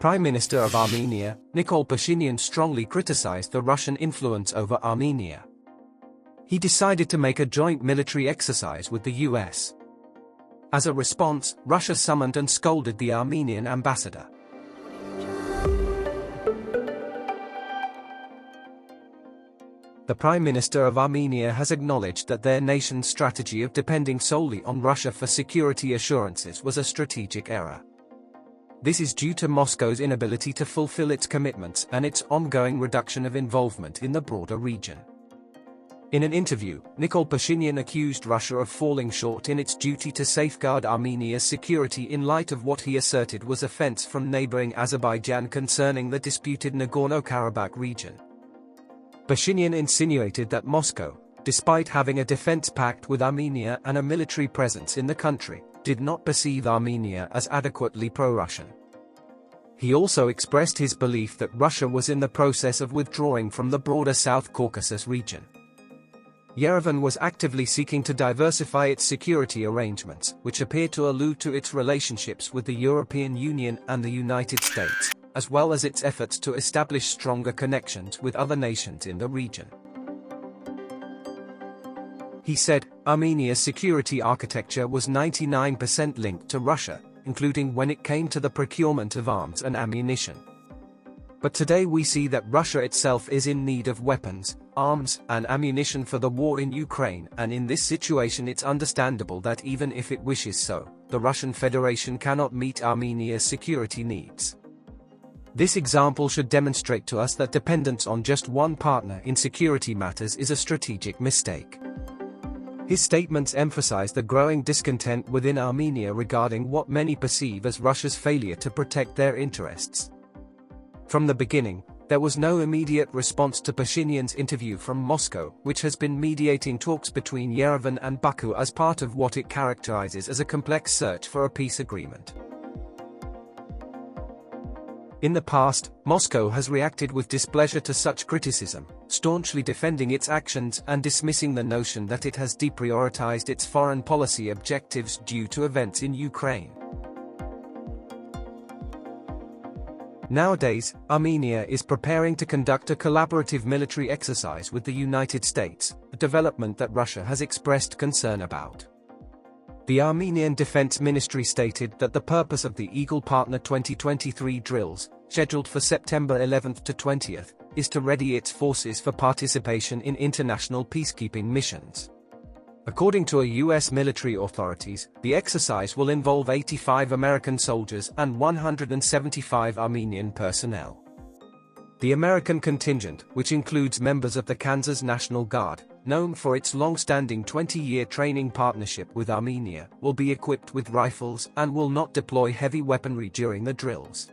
Prime Minister of Armenia, Nikol Pashinyan strongly criticized the Russian influence over Armenia. He decided to make a joint military exercise with the US. As a response, Russia summoned and scolded the Armenian ambassador. The Prime Minister of Armenia has acknowledged that their nation's strategy of depending solely on Russia for security assurances was a strategic error. This is due to Moscow's inability to fulfill its commitments and its ongoing reduction of involvement in the broader region. In an interview, Nikol Pashinyan accused Russia of falling short in its duty to safeguard Armenia's security in light of what he asserted was offense from neighboring Azerbaijan concerning the disputed Nagorno-Karabakh region. Pashinyan insinuated that Moscow, despite having a defense pact with Armenia and a military presence in the country, did not perceive Armenia as adequately pro-Russian. He also expressed his belief that Russia was in the process of withdrawing from the broader South Caucasus region. Yerevan was actively seeking to diversify its security arrangements, which appear to allude to its relationships with the European Union and the United States, as well as its efforts to establish stronger connections with other nations in the region. He said, Armenia's security architecture was 99% linked to Russia, including when it came to the procurement of arms and ammunition. But today we see that Russia itself is in need of weapons, arms, and ammunition for the war in Ukraine, and in this situation it's understandable that even if it wishes so, the Russian Federation cannot meet Armenia's security needs. This example should demonstrate to us that dependence on just one partner in security matters is a strategic mistake. His statements emphasize the growing discontent within Armenia regarding what many perceive as Russia's failure to protect their interests. From the beginning, there was no immediate response to Pashinyan's interview from Moscow, which has been mediating talks between Yerevan and Baku as part of what it characterizes as a complex search for a peace agreement. In the past, Moscow has reacted with displeasure to such criticism, staunchly defending its actions and dismissing the notion that it has deprioritized its foreign policy objectives due to events in Ukraine. Nowadays, Armenia is preparing to conduct a collaborative military exercise with the United States, a development that Russia has expressed concern about. The Armenian Defense Ministry stated that the purpose of the Eagle Partner 2023 drills, scheduled for September 11th to 20th, is to ready its forces for participation in international peacekeeping missions. According to US military authorities, the exercise will involve 85 American soldiers and 175 Armenian personnel. The American contingent, which includes members of the Kansas National Guard, known for its long-standing 20-year training partnership with Armenia, will be equipped with rifles and will not deploy heavy weaponry during the drills.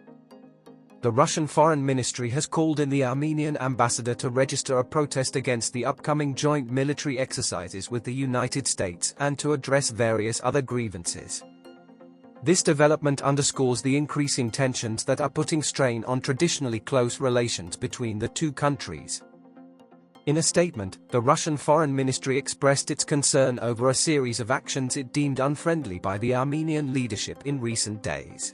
The Russian Foreign Ministry has called in the Armenian ambassador to register a protest against the upcoming joint military exercises with the United States and to address various other grievances. This development underscores the increasing tensions that are putting strain on traditionally close relations between the two countries. In a statement, the Russian Foreign Ministry expressed its concern over a series of actions it deemed unfriendly by the Armenian leadership in recent days.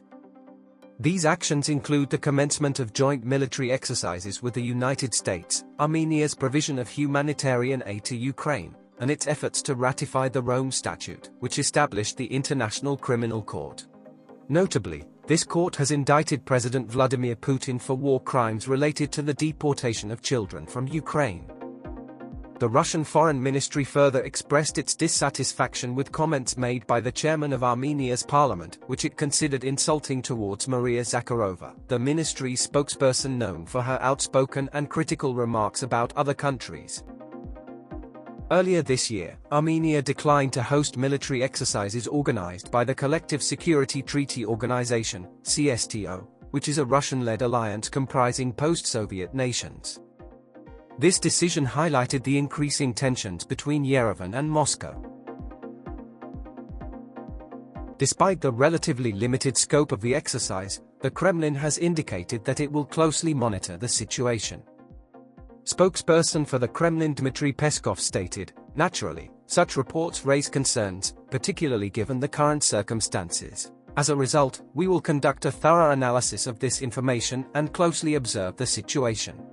These actions include the commencement of joint military exercises with the United States, Armenia's provision of humanitarian aid to Ukraine, and its efforts to ratify the Rome Statute, which established the International Criminal Court. Notably, this court has indicted President Vladimir Putin for war crimes related to the deportation of children from Ukraine. The Russian Foreign Ministry further expressed its dissatisfaction with comments made by the chairman of Armenia's parliament, which it considered insulting towards Maria Zakharova, the ministry's spokesperson known for her outspoken and critical remarks about other countries. Earlier this year, Armenia declined to host military exercises organized by the Collective Security Treaty Organization, CSTO, which is a Russian-led alliance comprising post-Soviet nations. This decision highlighted the increasing tensions between Yerevan and Moscow. Despite the relatively limited scope of the exercise, the Kremlin has indicated that it will closely monitor the situation. Spokesperson for the Kremlin Dmitry Peskov stated, "Naturally, such reports raise concerns, particularly given the current circumstances. As a result, we will conduct a thorough analysis of this information and closely observe the situation.